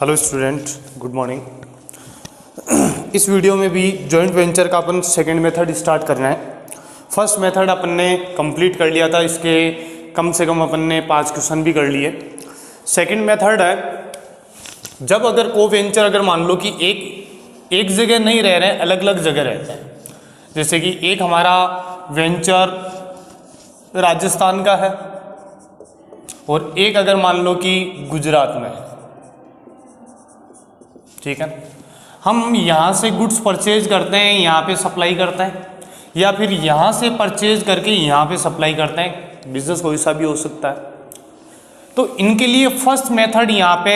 Hello student, good morning. इस video में भी जॉइंट वेंचर का अपन सेकंड मेथड स्टार्ट करना है। फर्स्ट मेथड अपन ने कंप्लीट कर लिया था, इसके कम से कम अपन ने 5 क्वेश्चन भी कर लिए। सेकंड मेथड है, जब अगर को वेंचर अगर मान लो कि एक जगह नहीं रह रहे हैं, अलग अलग जगह रहते हैं। जैसे कि एक हमारा वेंचर राजस्थान का है और एक अगर मान लो कि गुजरात में है, ठीक है। हम यहाँ से गुड्स परचेज करते हैं, यहाँ पे सप्लाई करते हैं, या फिर यहाँ से परचेज करके यहाँ पे सप्लाई करते हैं। बिजनेस कोई सा भी हो सकता है। तो इनके लिए फर्स्ट मेथड यहाँ पे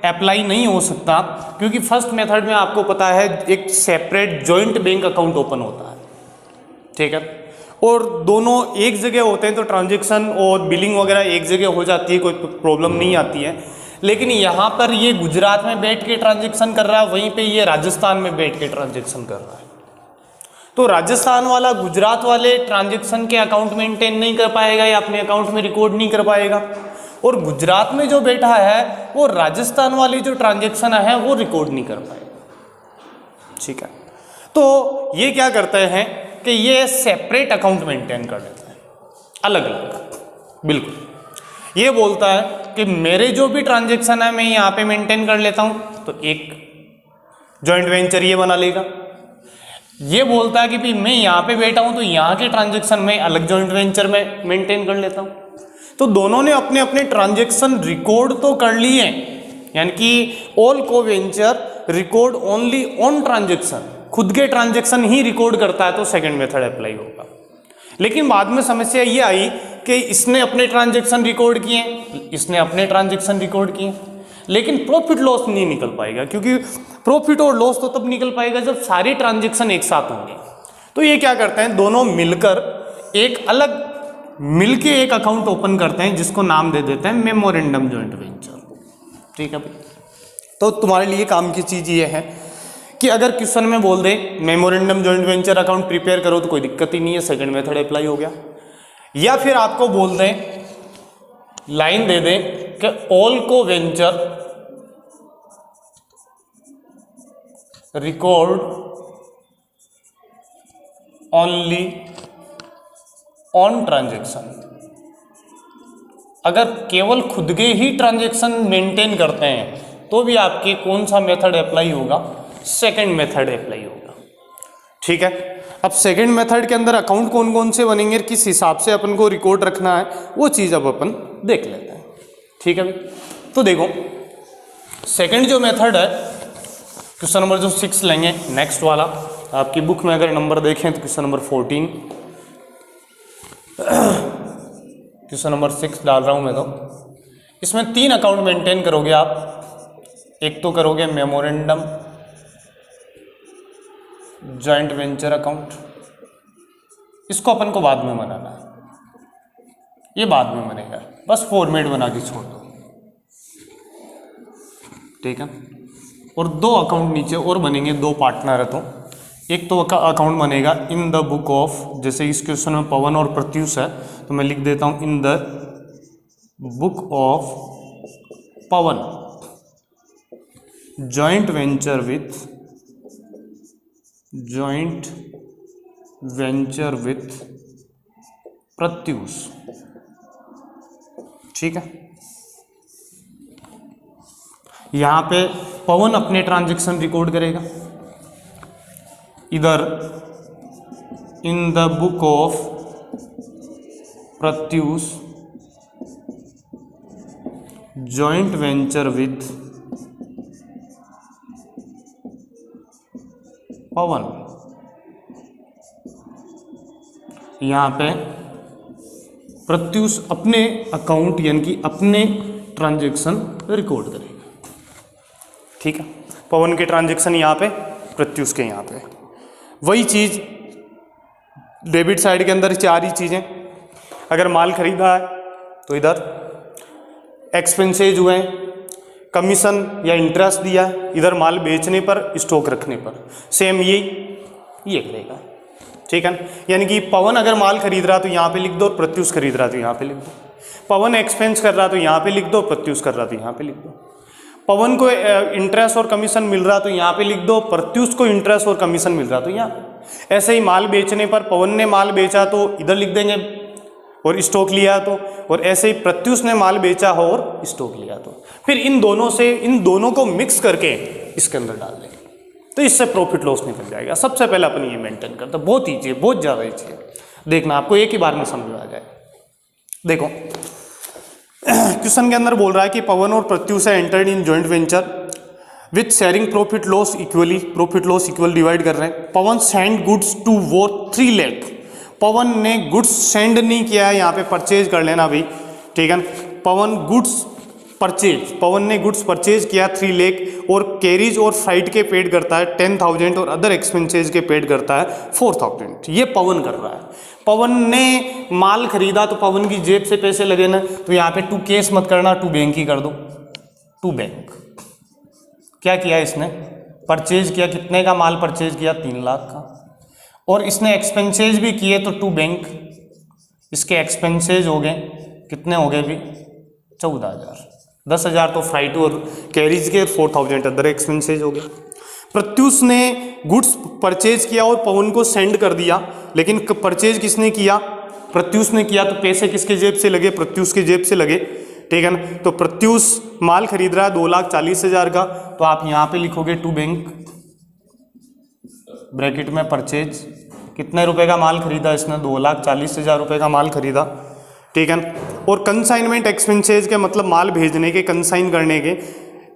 अप्लाई नहीं हो सकता, क्योंकि फर्स्ट मेथड में आपको पता है एक separate joint bank account open होता है, ठीक है। और दोनों एक जगह होते हैं तो ट्रांजेक्शन और बिलिंग वगैरह एक जगह हो जाती है, कोई प्रॉब्लम नहीं आती है। लेकिन यहाँ पर ये गुजरात में बैठ के ट्रांजेक्शन कर रहा है, वहीं पे ये राजस्थान में बैठ के ट्रांजेक्शन कर रहा है। तो राजस्थान वाला गुजरात वाले ट्रांजेक्शन के अकाउंट मेंटेन नहीं कर पाएगा या अपने अकाउंट में रिकॉर्ड नहीं कर पाएगा, और गुजरात में जो बैठा है वो राजस्थान वाली जो ट्रांजेक्शन है वो रिकॉर्ड नहीं कर पाएगा, ठीक है। तो ये क्या करते हैं कि ये सेपरेट अकाउंट मेंटेन कर लेते हैं, अलग अलग। बिल्कुल ये बोलता है कि मेरे जो भी ट्रांजेक्शन है मैं यहाँ पे मेंटेन कर लेता हूँ, तो एक जॉइंट वेंचर ये बना लेगा। ये बोलता है कि भाई मैं यहाँ पे बैठा हूँ तो यहाँ के ट्रांजेक्शन में अलग जॉइंट वेंचर में मेंटेन कर लेता हूँ। तो दोनों ने अपने अपने ट्रांजेक्शन रिकॉर्ड तो कर लिए, यानी कि ऑल को venture record only on transaction, खुद के ट्रांजेक्शन ही रिकॉर्ड करता है, तो सेकंड मेथड अप्लाई होगा। लेकिन बाद में समस्या ये आई कि इसने अपने ट्रांजेक्शन रिकॉर्ड किए, इसने अपने ट्रांजेक्शन रिकॉर्ड किए, लेकिन प्रॉफिट लॉस नहीं निकल पाएगा, क्योंकि प्रॉफिट और लॉस तो तब निकल पाएगा जब सारे ट्रांजेक्शन एक साथ होंगे। तो ये क्या करते हैं, दोनों मिलकर एक अलग मिलके एक अकाउंट ओपन करते हैं, जिसको नाम दे देते हैं मेमोरेंडम जॉइंट वेंचर, ठीक है भाई। तो तुम्हारे लिए काम की चीज़ ये है कि अगर क्वेश्चन में बोल दे memorandum joint venture account prepare करो, तो कोई दिक्कत ही नहीं है, सेकंड मेथड अप्लाई हो गया। या फिर आपको बोल दें, लाइन दे दें कि ऑल को venture record only on transaction. अगर केवल खुद के ही ट्रांजेक्शन मेंटेन करते हैं तो भी आपके कौन सा मेथड अप्लाई होगा, सेकंड मेथड अप्लाई होगा, ठीक है। अब सेकंड मेथड के अंदर अकाउंट कौन कौन से बनेंगे, किस हिसाब से अपन को रिकॉर्ड रखना है, वो चीज़ अब अपन देख लेते हैं, ठीक है भाई। तो देखो सेकंड जो मेथड है, क्वेश्चन नंबर जो 6 लेंगे नेक्स्ट वाला, आपकी बुक में अगर नंबर देखें तो क्वेश्चन नंबर 14, क्वेश्चन नंबर 6 डाल रहा हूँ मैं। तो इसमें 3 अकाउंट मेंटेन करोगे आप। एक तो करोगे मेमोरेंडम जॉइंट वेंचर अकाउंट, इसको अपन को बाद में बनाना है, ये बाद में बनेगा, बस फॉर्मेट बना के छोड़ दो, ठीक है। और 2 अकाउंट नीचे और बनेंगे, 2 पार्टनर है, तो एक तो अकाउंट बनेगा इन द बुक ऑफ, जैसे इस क्वेश्चन में पवन और प्रत्युष है तो मैं लिख देता हूं इन the book of Pawan joint venture with Pratyush, ठीक है। यहां पे पवन अपने ट्रांजेक्शन रिकॉर्ड करेगा, इधर in the book of Pratyush joint venture with Pawan, यहाँ पे प्रत्युष अपने अकाउंट यानी कि अपने ट्रांजेक्शन रिकॉर्ड करेगा, ठीक है। पवन के ट्रांजेक्शन यहाँ पे, प्रत्युष के यहाँ पे। वही चीज़ डेबिट साइड के अंदर 4 ही चीज़ें। अगर माल खरीदा है तो इधर एक्सपेंसेज हुए हैं, कमीशन या इंटरेस्ट दिया है, इधर माल बेचने पर, स्टॉक रखने पर, सेम ये करेगा, ठीक है। यानी कि पवन अगर माल खरीद रहा तो यहाँ पे लिख दो, प्रत्युष खरीद रहा तो यहाँ पे लिख दो। पवन एक्सपेंस कर रहा तो यहाँ पे लिख दो, प्रत्युष कर रहा तो यहाँ पे लिख दो। पवन को इंटरेस्ट और कमीशन मिल रहा तो यहाँ पे लिख दो, प्रत्युष को इंटरेस्ट और कमीशन मिल रहा तो यहाँ। ऐसे ही माल बेचने पर पवन ने माल बेचा तो इधर लिख देंगे और स्टॉक लिया तो, और ऐसे ही प्रत्युष ने माल बेचा हो और स्टॉक लिया तो। फिर इन दोनों को मिक्स करके इसके अंदर डाल देंगे तो इससे प्रॉफिट लॉस निकल जाएगा। सबसे पहले अपन ये मेंटेन करते हैं, बहुत ईजी है, बहुत ज़्यादा ईजी है, देखना आपको एक ही बार में समझ आ जाए। देखो क्वेश्चन के अंदर बोल रहा है कि पवन और प्रत्युष है entered in joint venture with sharing profit loss equally, profit loss equal divide कर रहे हैं। Pawan send goods to worth 3 lakh, Pawan ने गुड्स सेंड नहीं किया है, यहाँ पे परचेज कर लेना भाई, ठीक है। पवन ने गुड्स परचेज किया 3 लाख और कैरीज और फ्राइट के पेड करता है 10,000 और अदर एक्सपेंसेज के पेड करता है 4,000। ये पवन कर रहा है। पवन ने माल खरीदा तो पवन की जेब से पैसे लगे ना, तो यहाँ पे टू केस मत करना, टू बैंक ही कर दो, टू बैंक। क्या किया इसने, परचेज किया, कितने का माल परचेज किया, 3 लाख का, और इसने एक्सपेंसेज भी किए तो टू बैंक। इसके एक्सपेंसेज हो गए, कितने हो गए भी, 14,000, 10,000 तो फ्राइट और कैरीज के, 4,000 अदर एक्सपेंसेज हो गए। प्रत्युष ने गुड्स परचेज किया और पवन को सेंड कर दिया, लेकिन परचेज किसने किया, प्रत्युष ने किया, तो पैसे किसके जेब से लगे, प्रत्युष की जेब से लगे, ठीक है ना। तो प्रत्युष माल खरीद रहा है 2,40,000 का, तो आप यहाँ पे लिखोगे टू बैंक, ब्रैकेट में परचेज, कितने रुपए का माल खरीदा इसने, 2,40,000 रुपये का माल खरीदा, ठीक है। और कंसाइनमेंट एक्सपेंसेज के मतलब माल भेजने के, कंसाइन करने के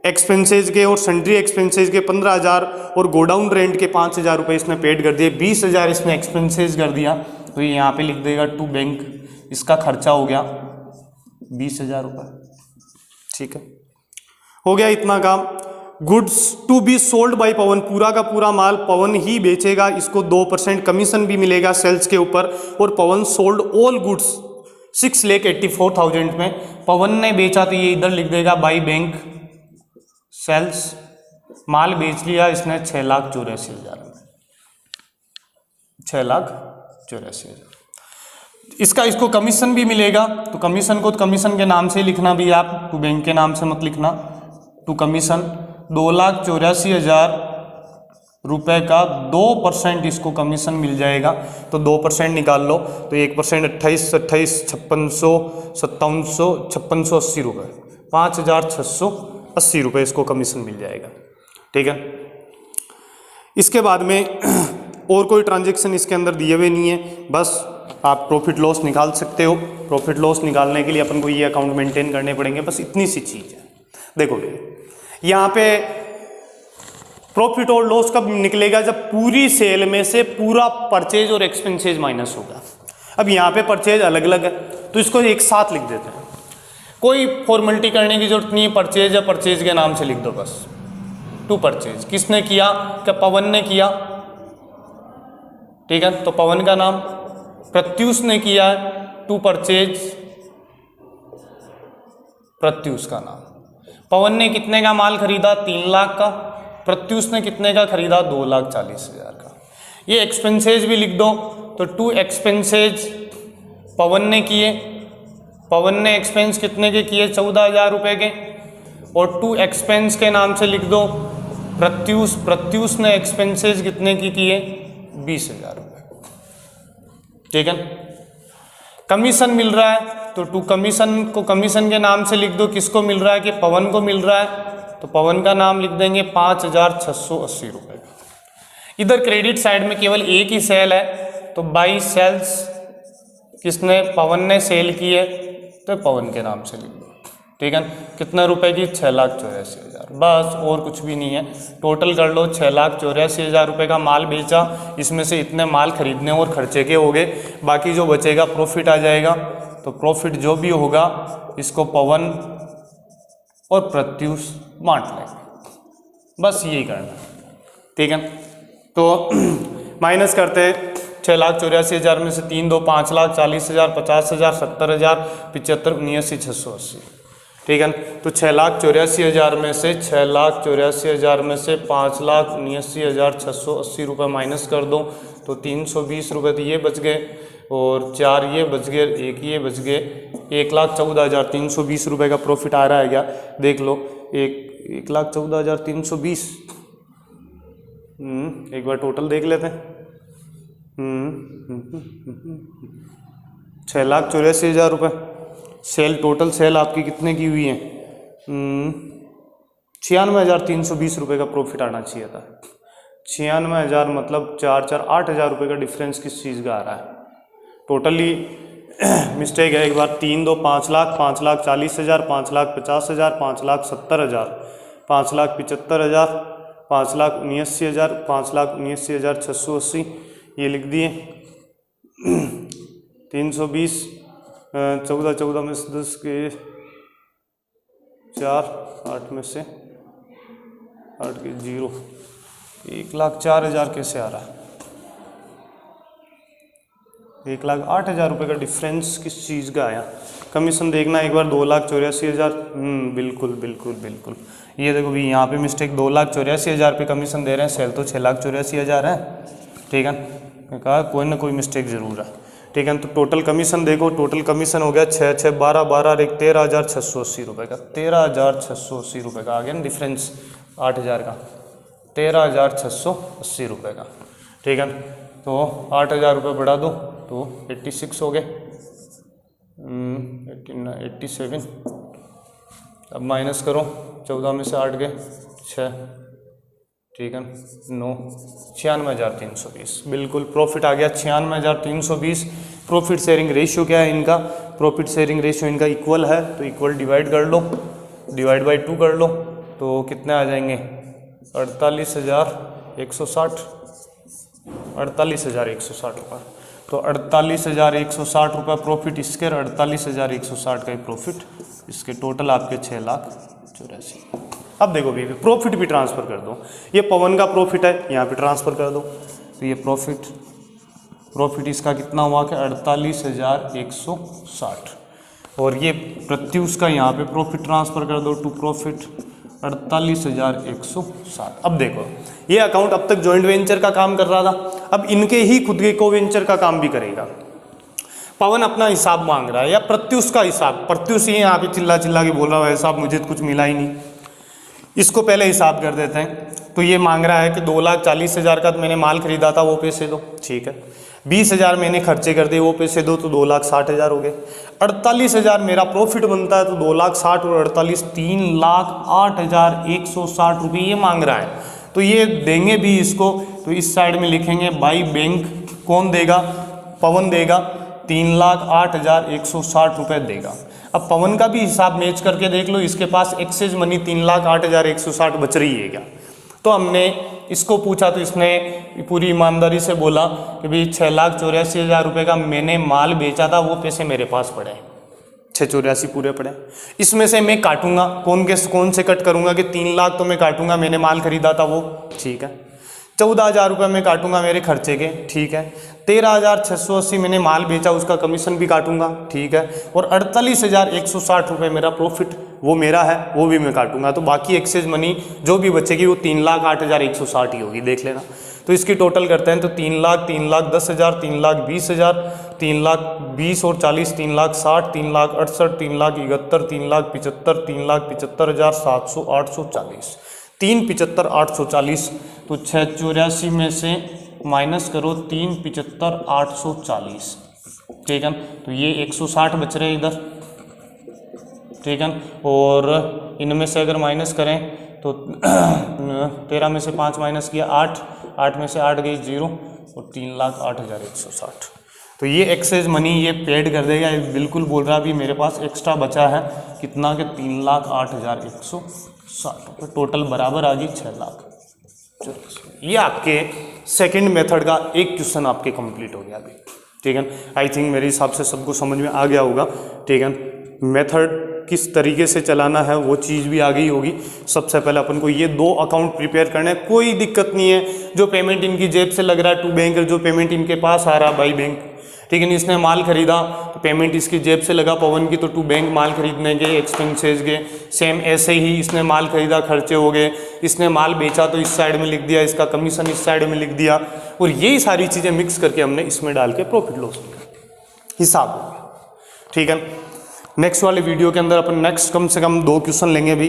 एक्सपेंसेज के और सन्ड्री एक्सपेंसेज के 15,000 और गोडाउन रेंट के 5,000 रुपये इसने पेड कर दिए, 20,000 इसने एक्सपेंसेज कर दिया, तो ये यहाँ पे लिख देगा टू बैंक, इसका खर्चा हो गया 20,000 रुपये, ठीक है, हो गया इतना काम। Goods to be sold by Pawan, पूरा का पूरा माल पवन ही बेचेगा, इसको 2% कमीशन भी मिलेगा सेल्स के ऊपर, और पवन सोल्ड ऑल गुड्स 6,84,000 में, पवन ने बेचा तो ये इधर लिख देगा बाय बैंक सेल्स, माल बेच लिया इसने 6,84,000 में, 6,84,000। इसको कमीशन भी मिलेगा, तो कमीशन को कमीशन के नाम से लिखना भी आप, टू बैंक के नाम से मत लिखना, टू कमीशन 2,84,000 रुपये का 2% इसको कमीशन मिल जाएगा, तो 2% निकाल लो, तो 1% 28, 56,500, 5700, 5680 रुपये, 5,680 रुपये इसको कमीशन मिल जाएगा, ठीक है। इसके बाद में और कोई ट्रांजेक्शन इसके अंदर दिए हुए नहीं है, बस आप प्रॉफिट लॉस निकाल सकते हो। प्रॉफिट लॉस निकालने के लिए अपन को ये अकाउंट मेंटेन करने पड़ेंगे, बस इतनी सी चीज़ है। देखो यहाँ पे प्रॉफिट और लॉस कब निकलेगा, जब पूरी सेल में से पूरा परचेज और एक्सपेंसेज माइनस होगा। अब यहाँ पे परचेज अलग अलग है, तो इसको एक साथ लिख देते हैं, कोई फॉर्मेलिटी करने की जरूरत नहीं है, परचेज है परचेज के नाम से लिख दो बस, टू परचेज। किसने किया, क्या पवन ने किया, ठीक है, तो पवन का नाम, प्रत्युष ने किया है, टू परचेज प्रत्युष का नाम। पवन ने कितने का माल खरीदा, 3 लाख का, प्रत्युष ने कितने का खरीदा, 2,40,000 का। ये एक्सपेंसेज भी लिख दो, तो टू एक्सपेंसेज पवन ने किए, पवन ने एक्सपेंस कितने के किए, 14,000 रुपये के, और टू एक्सपेंस के नाम से लिख दो प्रत्युष, प्रत्युष ने एक्सपेंसेज कितने की किए, 20,000 रुपये, ठीक है। कमीशन मिल रहा है तो टू कमीशन को कमीशन के नाम से लिख दो, किसको मिल रहा है, कि पवन को मिल रहा है, तो पवन का नाम लिख देंगे 5,680 रुपये। इधर क्रेडिट साइड में केवल एक ही सेल है, तो बाई सेल्स किसने, पवन ने सेल की है, तो पवन के नाम से लिख दो, ठीक है। कितने रुपए की, 6,84,000, बस और कुछ भी नहीं है। टोटल कर लो, 6,84,000 रुपये का माल बेचा, इसमें से इतने माल खरीदने और खर्चे के हो गए, बाकी जो बचेगा प्रॉफिट आ जाएगा। तो प्रॉफिट जो भी होगा इसको पवन और प्रत्युष बांट लेंगे, बस यही करना, ठीक है। तो माइनस करते हैं, 6,84,000 में से 3 2 5,40,000, 50,000, 70,000, 75, 79,680, ठीक है। तो 6,84,000 में से 6,84,000 में से 5,79,680 रुपये माइनस कर दो, तो 320 रुपये तो ये बच गए, और 4 ये बच गए, 1 ये बच गए, 1,14,320 रुपये का प्रॉफिट आ रहा है क्या, देख लो, 1 1,14,320। एक बार टोटल देख लेते हैं। 6,84,000 रुपये सेल, टोटल सेल आपकी कितने की हुई है? 96,320 रुपये का प्रॉफिट आना चाहिए था। 96,000 मतलब 8,000 रुपये का डिफरेंस किस चीज़ का आ रहा है? टोटली मिस्टेक है। एक बार 3 2 5 लाख, 5,40,000, 5,50,000, 5,70,000, 5,75,000, 5,79,000, 5,79,680 ये लिख दिए। 320 14 में से 10 के 4, 8 में से 8 के 0, 1,04,000 कैसे आ रहा है? 1,08,000 रुपये का डिफरेंस किस चीज़ का आया? कमीशन देखना एक बार। 2,84,000, बिल्कुल बिल्कुल बिल्कुल। ये देखो भी यहाँ पे मिस्टेक, 2,84,000 पे कमीशन दे रहे हैं, सेल तो 6,84,000 है। ठीक है, कहा कोई ना कोई मिस्टेक ज़रूर है। ठीक है, तो टोटल कमीशन देखो, टोटल कमीशन हो गया 6 6 12 12 एक 13,680 रुपये का। 13,680 रुपये का आ गया ना डिफरेंस 8,000 का, 13,680 रुपये का। ठीक है, तो 8,000 रुपये बढ़ा दो तो 86 हो गए, 87। अब माइनस करो, 14 में से 8 गए 6, ठीक है 9, 96,320 बिल्कुल प्रॉफिट आ गया 96,320। प्रॉफिट शेयरिंग रेशियो क्या है इनका? प्रॉफिट शेयरिंग रेशियो इनका इक्वल है, तो इक्वल डिवाइड कर लो, डिवाइड बाई 2 कर लो, तो कितने आ जाएंगे? 48,160, 48,160 रुपये। तो 48,160 रुपये प्रॉफिट इसके, 48,160 का ही प्रॉफिट इसके, टोटल आपके 6,84,000। अब देखो भी प्रॉफिट भी ट्रांसफ़र कर दो। ये पवन का प्रॉफिट है, यहाँ पे ट्रांसफ़र कर दो, तो ये प्रॉफिट इसका कितना हुआ कि 48,160। और ये प्रत्युष का यहाँ पे प्रॉफिट ट्रांसफ़र कर दो टू प्रॉफिट 48,160। अब देखो ये अकाउंट अब तक जॉइंट वेंचर का काम कर रहा था, अब इनके ही खुद के को वेंचर का काम भी करेगा। पवन अपना हिसाब मांग रहा है या प्रत्युष का हिसाब, प्रत्युष ही यहाँ पे चिल्ला चिल्ला के बोल रहा है साहब मुझे तो कुछ मिला ही नहीं। इसको पहले हिसाब कर देते हैं। तो ये मांग रहा है कि 2,40,000 का मैंने माल खरीदा था वो पैसे दो, ठीक है। 20,000 मैंने खर्चे कर दिए वो पैसे दो, तो 2,60,000 हो गए। 48,000 मेरा प्रॉफिट बनता है, तो 2,60,000 और 48 3,08,160 रुपये ये मांग रहा है। तो ये देंगे भी इसको, तो इस साइड में लिखेंगे बाई बैंक। कौन देगा? पवन देगा, 3,08,160 रुपये देगा। अब पवन का भी हिसाब मैच करके देख लो, इसके पास एक्सेस मनी 3,08,160 बच रही है क्या? तो हमने इसको पूछा तो इसने पूरी ईमानदारी से बोला कि भाई 6,84,000 रुपये का मैंने माल बेचा था, वो पैसे मेरे पास पड़े, 684 पूरे पड़े। इसमें से मैं काटूंगा, कौन से कट करूंगा कि 3 लाख तो मैं काटूंगा, मैंने माल खरीदा था वो, ठीक है। 14,000 रुपये मैं काटूंगा मेरे खर्चे के, ठीक है। 13,680 मैंने माल बेचा, उसका कमीशन भी काटूंगा, ठीक है। और 48,160 रुपये मेरा प्रॉफिट वो मेरा है, वो भी मैं काटूंगा। तो बाकी एक्सेस मनी जो भी बचेगी वो 3,08,160 ही होगी, देख लेना। तो इसकी टोटल करते हैं तो 3 लाख, 3,10,000, 3,20,000, 3,20 और 40, 3,60,000, 3,68,000, 3,71,000, 3,75,000, 3,75,700, 840, 3,75,840। तो 684 में से माइनस करो 3,75,840, ठीक है। तो ये 160 बच रहे इधर, ठीक है। और इनमें से अगर माइनस करें तो 13 में से 5 माइनस किया 8, 8 में से 8 गई 0 और 3,08,160। तो ये एक्सेस मनी ये पेड कर देगा, ये बिल्कुल बोल रहा है अभी मेरे पास एक्स्ट्रा बचा है कितना के 3,08,160 रुपये, टोटल बराबर आ गई 6 लाख। ये आपके सेकंड मेथड का एक क्वेश्चन आपके कंप्लीट हो गया अभी, ठीक है। आई थिंक मेरे हिसाब से सबको समझ में आ गया होगा, ठीक है। मेथड किस तरीके से चलाना है वो चीज़ भी आ गई होगी। सबसे पहले अपन को ये 2 अकाउंट प्रिपेयर करना है, कोई दिक्कत नहीं है। जो पेमेंट इनकी जेब से लग रहा है टू बैंक, जो पेमेंट इनके पास आ रहा है बाई बैंक, ठीक है। इसने माल खरीदा तो पेमेंट इसकी जेब से लगा पवन की, तो टू बैंक माल खरीदने के एक्सपेंसेस गए। सेम ऐसे ही इसने माल खरीदा, खर्चे हो गए। इसने माल बेचा तो इस साइड में लिख दिया, इसका कमीशन इस साइड में लिख दिया, और यही सारी चीज़ें मिक्स करके हमने इसमें डाल के प्रॉफिट लॉस हिसाब हो गया, ठीक है। नेक्स्ट वाले वीडियो के अंदर अपन नेक्स्ट कम से कम 2 क्वेश्चन लेंगे भी,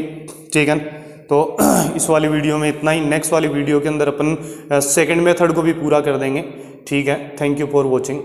ठीक है। तो इस वाली वीडियो में इतना ही। नेक्स्ट वाली वीडियो के अंदर अपन सेकंड मेथड को भी पूरा कर देंगे। ठीक है, थैंक यू फॉर वॉचिंग।